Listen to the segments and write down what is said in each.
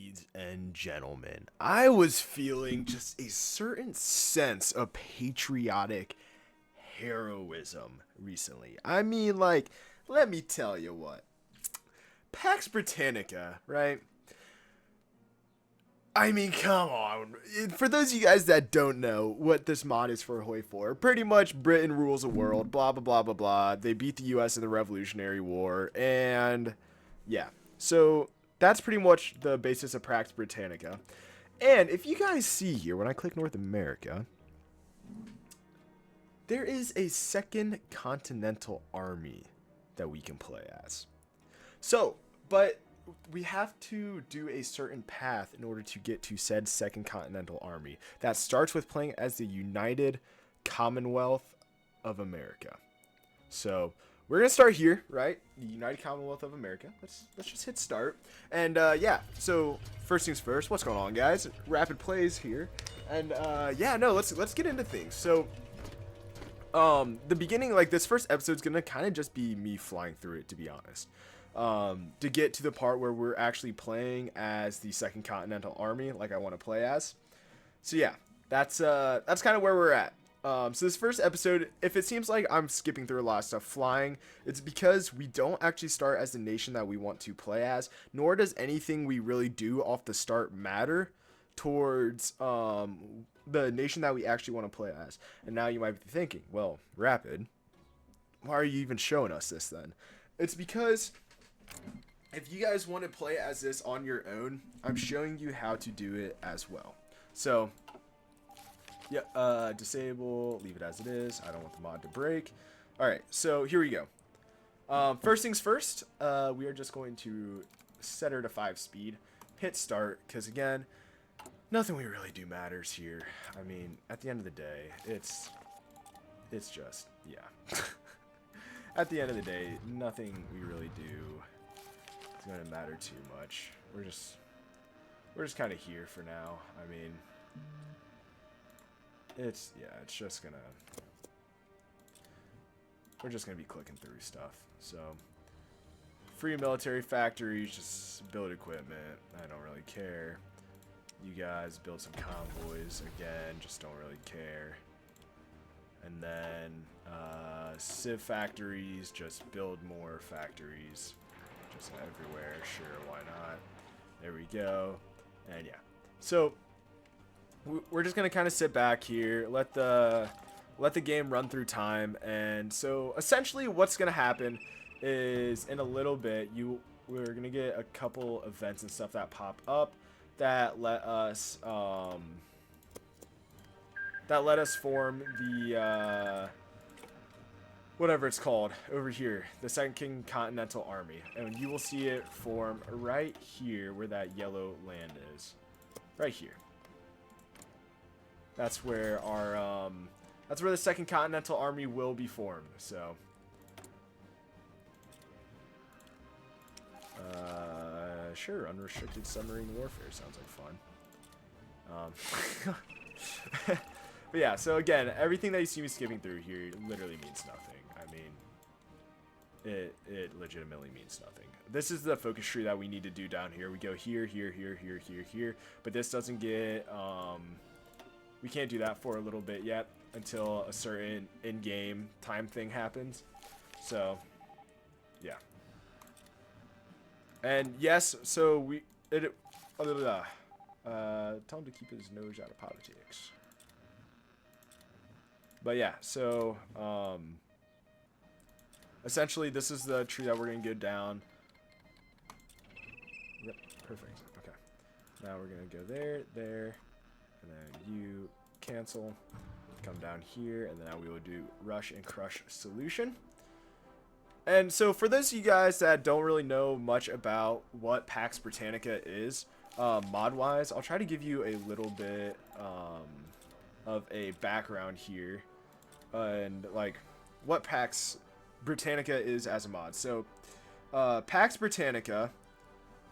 Ladies and gentlemen, I was feeling just a certain sense of patriotic heroism recently. I mean, like, let me tell you what. Pax Britannica, right? I mean, come on. For those of you guys that don't know what this mod is for HOI4, pretty much Britain rules the world, blah, blah, blah, blah, blah. They beat the US in the Revolutionary War, and yeah. So that's pretty much the basis of Pax Britannica. And if you guys see here, when I click North America, there is a second continental army that we can play as. So, but we have to do a certain path in order to get to said second continental army. That starts with playing as the United Commonwealth of America. So we're gonna start here, right? The United Commonwealth of America. Let's just hit start. And yeah, so first things first. What's going on, guys? Rapid plays here, and yeah, no, let's get into things. So the beginning, like this first episode's gonna kind of just be me flying through it, to be honest. To get to the part where we're actually playing as the Second Continental Army, like I want to play as. So yeah, that's kind of where we're at. So this first episode, if it seems like I'm skipping through a lot of stuff flying, it's because we don't actually start as the nation that we want to play as, nor does anything we really do off the start matter towards the nation that we actually want to play as. And now you might be thinking, well, Rapid, why are you even showing us this then? It's because if you guys want to play as this on your own, I'm showing you how to do it as well. So yeah, disable, leave it as it is. I don't want the mod to break. All right, so here we go. First things first, we are just going to set her to 5 speed, hit start, because again, nothing we really do matters here. I mean, at the end of the day, it's just, yeah. At the end of the day, nothing we really do is going to matter too much. We're just kind of here for now. I mean, it's just gonna, we're just gonna be clicking through stuff. So free military factories, just build equipment. I don't really care. You guys build some convoys, again, just don't really care. And then civ factories, just build more factories just everywhere. Sure, why not? There we go. And yeah, so we're just gonna kind of sit back here, let the game run through time. And so essentially what's gonna happen is in a little bit we're gonna get a couple events and stuff that pop up that let us form the whatever it's called over here, the Second Continental Army. And you will see it form right here where that yellow land is, right here. That's where our that's where the Second Continental Army will be formed. So sure, unrestricted submarine warfare sounds like fun. But yeah, so again, everything that you see me skipping through here literally means nothing. I mean, it legitimately means nothing. This is the focus tree that we need to do down here. We go here, here, here, here, here, here, but this doesn't get we can't do that for a little bit yet until a certain in-game time thing happens. So, yeah. And yes, so tell him to keep his nose out of politics. But yeah, so essentially this is the tree that we're gonna go down. Yep, perfect. Okay. Now we're gonna go there, there. And then you cancel, come down here, and then now we will do rush and crush solution. And so for those of you guys that don't really know much about what Pax Britannica is, mod-wise, I'll try to give you a little bit of a background here and like what Pax Britannica is as a mod. So Pax Britannica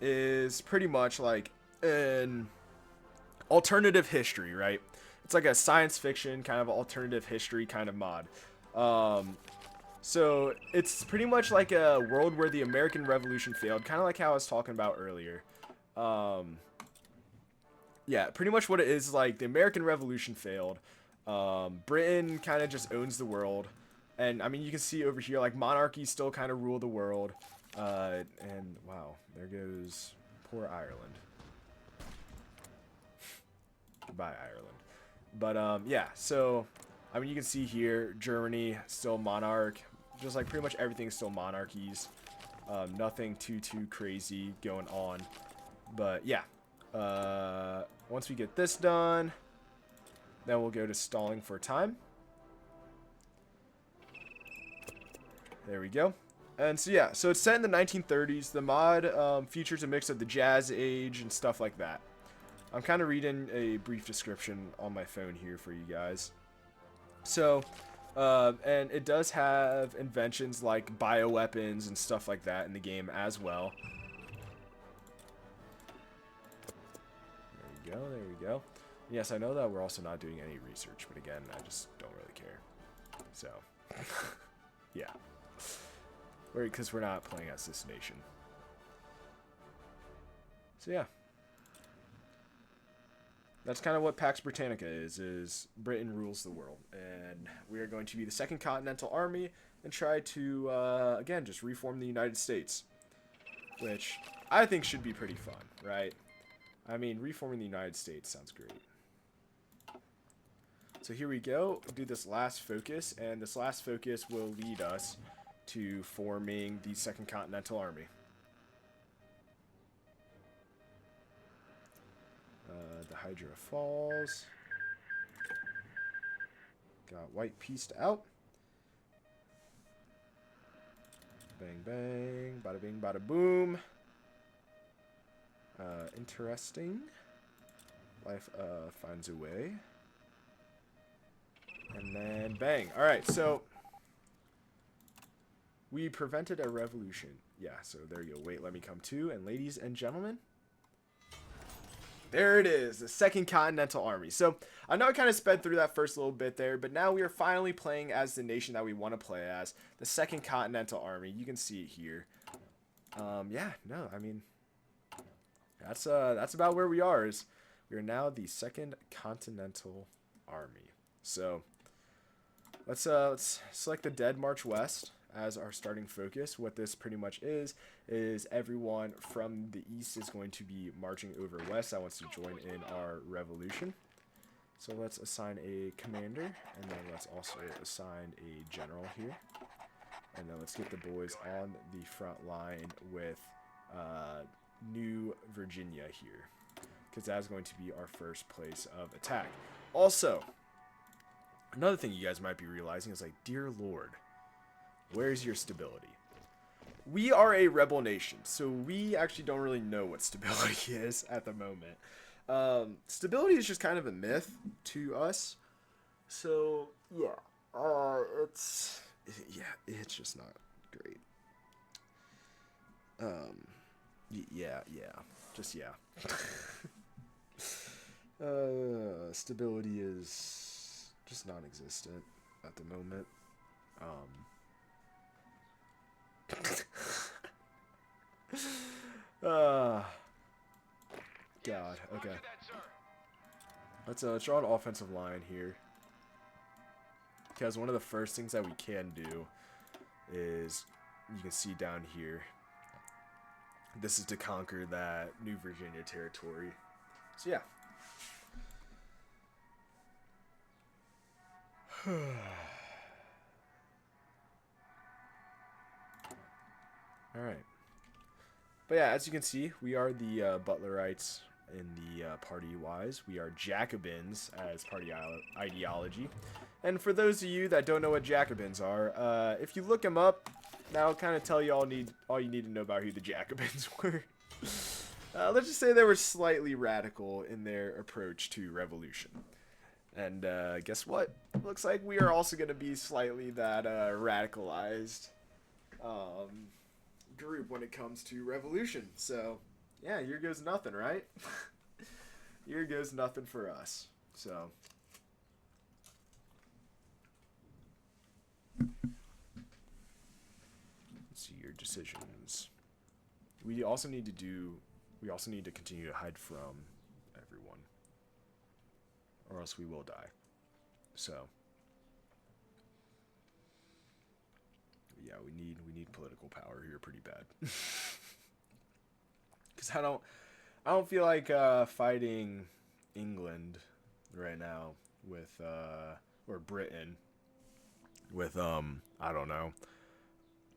is pretty much like an alternative history, right? It's like a science fiction kind of alternative history kind of mod. So it's pretty much like a world where the American Revolution failed, kind of like how I was talking about earlier. yeah, pretty much what it is like the American Revolution failed. Britain kind of just owns the world. And I mean, you can see over here, like monarchies still kind of rule the world. And wow, there goes poor Ireland. Goodbye, Ireland. But yeah, so I mean, you can see here, Germany still monarch. Just like pretty much everything is still monarchies. Nothing too crazy going on. But yeah, once we get this done, then we'll go to stalling for time. There we go. And so yeah, so it's set in the 1930s. The mod features a mix of the Jazz Age and stuff like that. I'm kind of reading a brief description on my phone here for you guys. So, and it does have inventions like bioweapons and stuff like that in the game as well. There we go, there we go. Yes, I know that we're also not doing any research, but again, I just don't really care. So, yeah. Because we're not playing as this nation. So yeah. That's kind of what Pax Britannica is Britain rules the world. And we are going to be the Second Continental Army and try to, again, just reform the United States. Which I think should be pretty fun, right? I mean, reforming the United States sounds great. So here we go. Do this last focus, and this last focus will lead us to forming the Second Continental Army. The Hydra falls. Got white pieced out. Bang, bang. Bada bing, bada boom. Interesting. Life finds a way. And then bang. Alright, so we prevented a revolution. Yeah, so there you go. Wait, let me come to. And ladies and gentlemen, there it is, the Second Continental Army. So I know I kind of sped through that first little bit there, but now we are finally playing as the nation that we want to play as, the Second Continental Army. You can see it here. Yeah, no, I mean, that's about where we are. We are now the Second Continental Army. So let's select the Dead March West as our starting focus. What this pretty much is everyone from the east is going to be marching over west that wants to join in our revolution. So let's assign a commander, and then let's also assign a general here. And then let's get the boys on the front line with New Virginia here, because that's going to be our first place of attack. Also, another thing you guys might be realizing is like, dear Lord, where's your stability? We are a rebel nation, so we actually don't really know what stability is at the moment. Stability is just kind of a myth to us. So yeah, it's just not great. Stability is just non-existent at the moment. God, okay. Let's draw an offensive line here. Because one of the first things that we can do is, you can see down here, this is to conquer that New Virginia territory. So yeah. Alright. But yeah, as you can see, we are the Butlerites in the party-wise. We are Jacobins as party ideology. And for those of you that don't know what Jacobins are, if you look them up, that'll kind of tell you all you need to know about who the Jacobins were. Let's just say they were slightly radical in their approach to revolution. And guess what? Looks like we are also going to be slightly that radicalized group when it comes to revolution. So yeah, here goes nothing, right? Here goes nothing for us. So let's see your decisions. We also need to continue to hide from everyone. or else we will die. So yeah, we need political power here pretty bad. Because I don't feel like fighting England right now with or Britain with I don't know,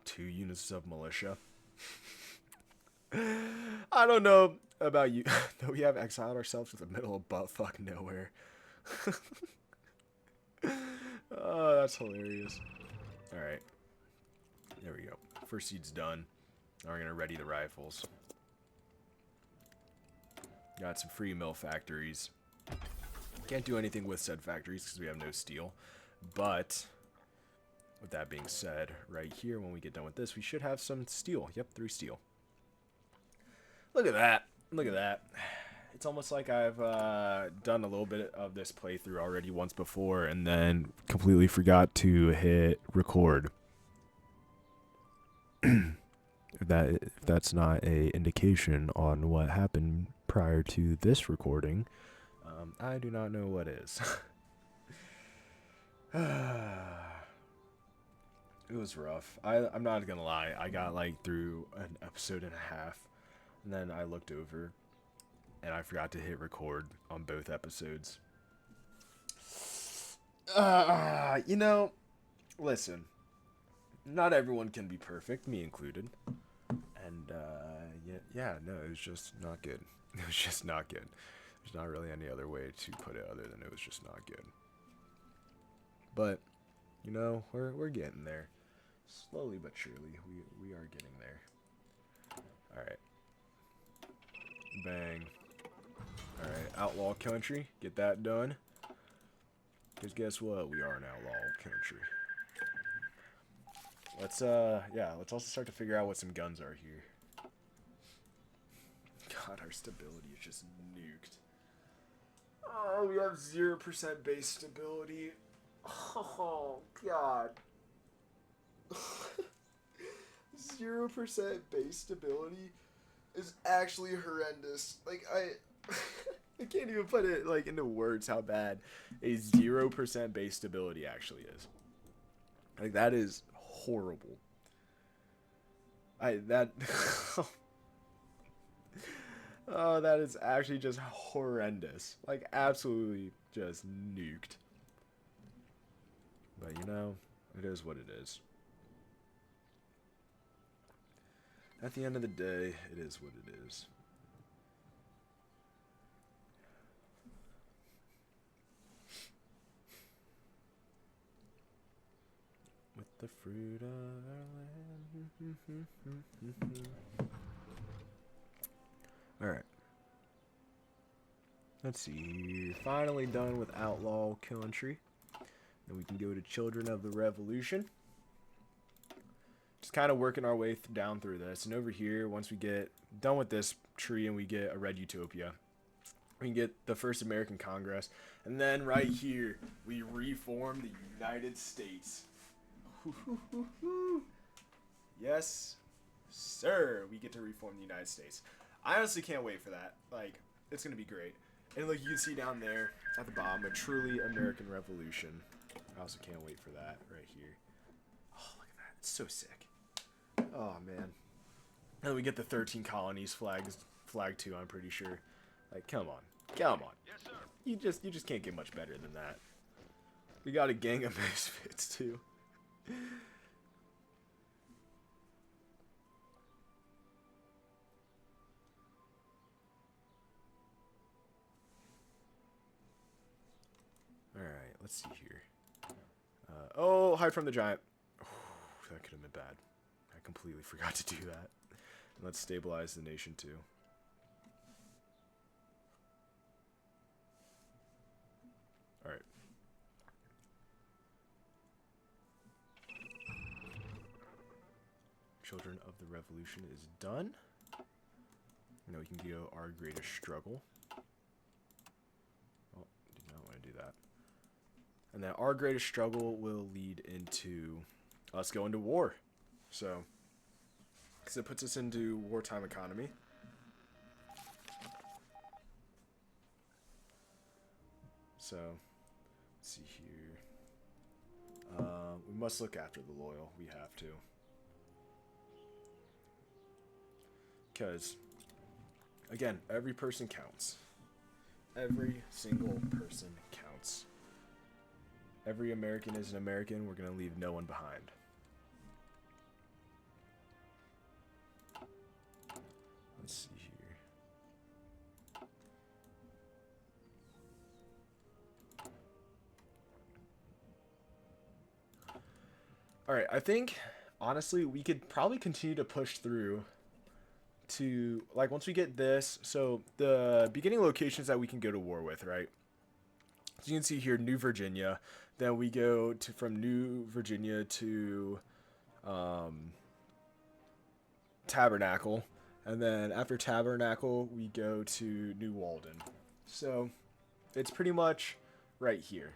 2 units of militia. I don't know about you, though we have exiled ourselves to the middle of buttfuck nowhere. Oh, that's hilarious. Alright. There we go. First seed's done. Now we're gonna ready the rifles. Got some free mill factories. Can't do anything with said factories because we have no steel. But with that being said, right here, when we get done with this, we should have some steel. Yep, 3 steel. Look at that. Look at that. It's almost like I've done a little bit of this playthrough already once before and then completely forgot to hit record. If that's not a indication on what happened prior to this recording, I do not know what is. It was rough. I'm not gonna lie. I got like through an episode and a half, and then I looked over, and I forgot to hit record on both episodes. You know, listen. Not everyone can be perfect, me included. And yeah, no, it was just not good. It was just not good. There's not really any other way to put it other than it was just not good. But you know, we're getting there. Slowly but surely, we are getting there. Alright. Bang. Alright, outlaw country. Get that done. Because guess what? We are an outlaw country. Let's let's also start to figure out what some guns are here. God, our stability is just nuked. Oh, we have 0% base stability. Oh, God. 0% base stability is actually horrendous. Like, I can't even put it, like, into words how bad a 0% base stability actually is. Like, that is horrible. Oh, that is actually just horrendous. Like, absolutely just nuked. But, you know, it is what it is. At the end of the day, it is what it is. With the fruit of our land. Alright. Let's see. Finally done with outlaw country. Then we can go to Children of the Revolution. Just kind of working our way down through this. And over here, once we get done with this tree and we get a red utopia, we can get the first American Congress. And then right here, we reform the United States. Yes, sir. We get to reform the United States. I honestly can't wait for that. Like, it's going to be great. And like you can see down there at the bottom, a truly American Revolution. I also can't wait for that right here. Oh, look at that. It's so sick. Oh, man. And we get the 13 colonies flag too, I'm pretty sure. Like, come on. Come on. Yes, sir. You just can't get much better than that. We got a gang of misfits too. Alright, let's see here. Oh, hide from the giant. Ooh, that could have been bad. I completely forgot to do that. And let's stabilize the nation too. Alright. Children of the Revolution is done. Now we can go our greatest struggle. Oh, did not want to do that. And then our greatest struggle will lead into us going to war. So, because it puts us into wartime economy. So, let's see here. We must look after the loyal. We have to. Because, again, every person counts. Every single person counts. Every American is an American. We're going to leave no one behind. Let's see here. Alright, I think, honestly, we could probably continue to push through to, like, once we get this, so the beginning locations that we can go to war with, right? So you can see here, New Virginia. Then we go to from New Virginia to Tabernacle. And then after Tabernacle, we go to New Walden. So it's pretty much right here.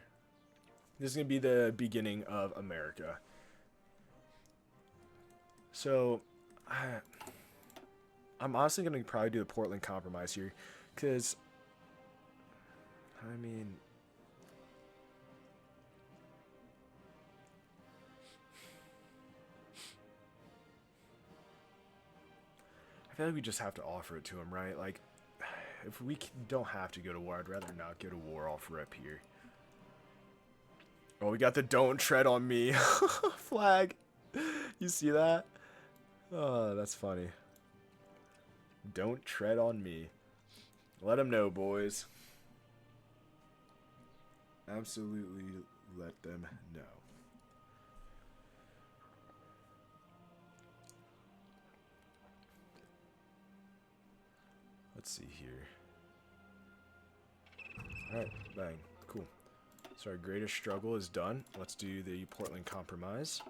This is going to be the beginning of America. So I'm honestly going to probably do the Portland Compromise here. Because, I mean, I feel like we just have to offer it to him, right? Like, if we don't have to go to war, I'd rather not go to war off rip here. Oh, we got the "Don't Tread on Me" flag. You see that? Oh, that's funny. Don't tread on me. Let them know, boys. Absolutely let them know. Let's see here. Alright, bang. Cool. So our greatest struggle is done. Let's do the Portland Compromise.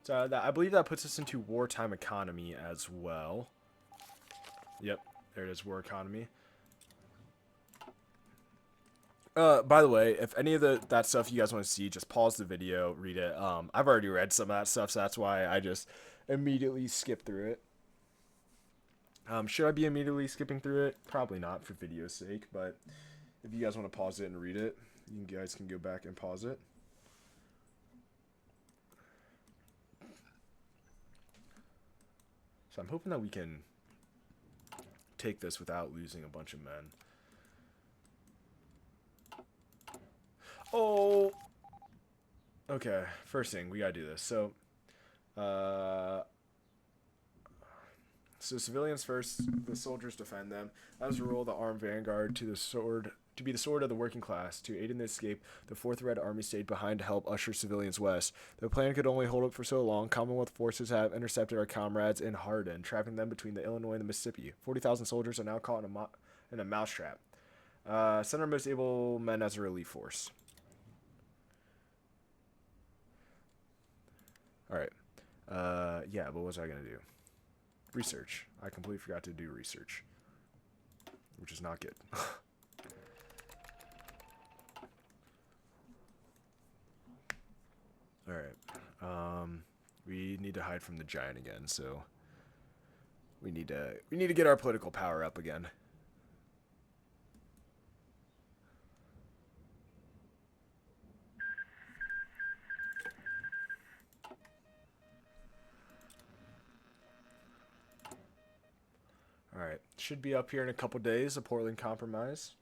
So I believe that puts us into wartime economy as well. Yep, there it is, war economy. By the way, if any of that stuff you guys want to see, just pause the video, read it. I've already read some of that stuff, so that's why I just immediately skip through it. Should I be immediately skipping through it? Probably not for video's sake, but if you guys want to pause it and read it, you guys can go back and pause it. So I'm hoping that we can take this without losing a bunch of men. Oh! Okay, first thing, we gotta do this. So civilians first, the soldiers defend them. As a rule, the armed vanguard to be the sword of the working class. To aid in the escape, the 4th Red Army stayed behind to help usher civilians west. The plan could only hold up for so long. Commonwealth forces have intercepted our comrades in Hardin, trapping them between the Illinois and the Mississippi. 40,000 soldiers are now caught in a mousetrap. Send our most able men as a relief force. Alright. Yeah, what was I going to do? Research. I completely forgot to do research. Which is not good. Alright. We need to hide from the giant again, so we need to get our political power up again. Alright, should be up here in a couple days, a Portland Compromise.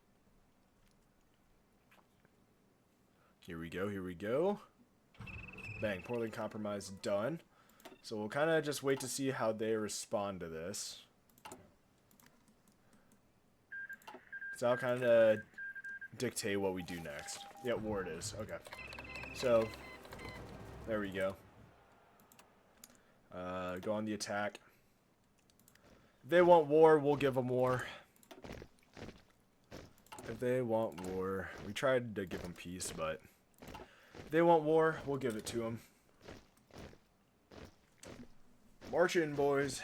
Here we go, here we go. Bang, Portland Compromise done. So we'll kind of just wait to see how they respond to this. So I'll kind of dictate what we do next. Yeah, war it is. Okay. So, there we go. Go on the attack. If they want war, we'll give them war. If they want war, we tried to give them peace, but if they want war, we'll give it to them. March in, boys.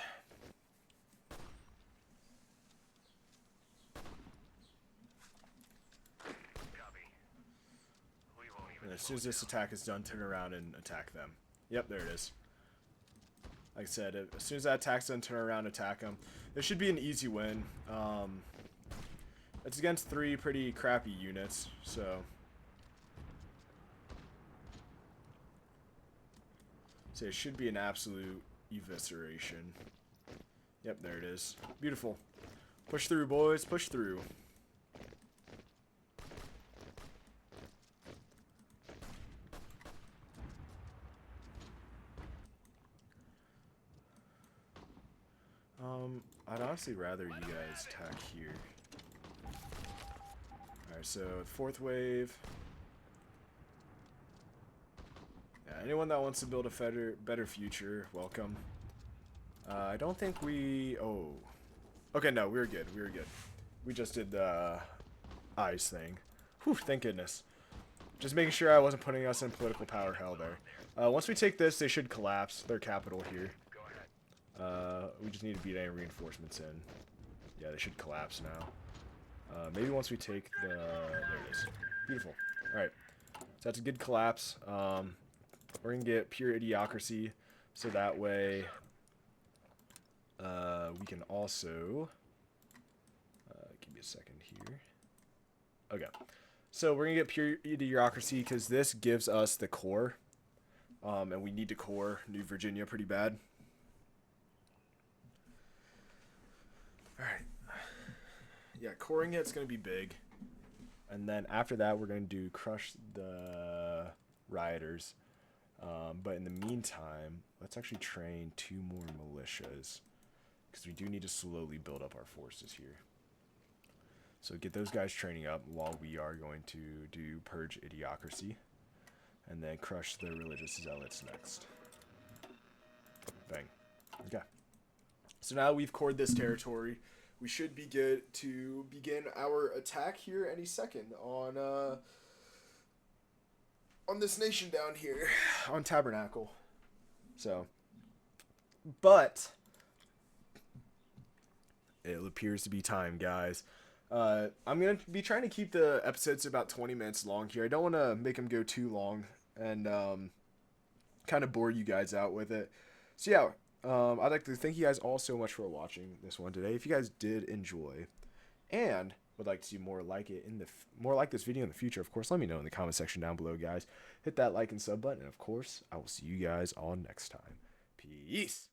And as soon as this attack is done, turn around and attack them. Yep, there it is. Like I said, as soon as that attack's done, turn around and attack them. This should be an easy win. It's against 3 pretty crappy units, so... So it should be an absolute evisceration. Yep, there it is. Beautiful. Push through, boys. Push through. I'd honestly rather you guys attack here. Alright, so 4th wave. Yeah, anyone that wants to build a better future, welcome. I don't think we... Oh. Okay, no, we were good. We were good. We just did the eyes thing. Whew, thank goodness. Just making sure I wasn't putting us in political power hell there. Once we take this, they should collapse their capital here. We just need to beat any reinforcements in. Yeah, they should collapse now. Maybe once we take the... There it is. Beautiful. Alright. So that's a good collapse. We're going to get pure idiocracy. So that way... we can also... give me a second here. Okay. So we're going to get pure idiocracy because this gives us the core. And we need to core New Virginia pretty bad. Alright. Yeah, coring it's going to be big. And then after that, we're going to do crush the rioters. But in the meantime, let's actually train 2 more militias. Because we do need to slowly build up our forces here. So get those guys training up while we are going to do purge idiocracy. And then crush the religious zealots next. Bang. Okay. So now we've cored this territory. We should be good to begin our attack here any second on this nation down here on Tabernacle. So, but it appears to be time, guys. I'm gonna be trying to keep the episodes about 20 minutes long here. I don't want to make them go too long and kind of bore you guys out with it. So yeah. I'd like to thank you guys all so much for watching this one today. If you guys did enjoy and would like to see more like it in the more like this video in the future, of course, let me know in the comment section down below, guys. Hit that like and sub button, and of course, I will see you guys all next time. Peace.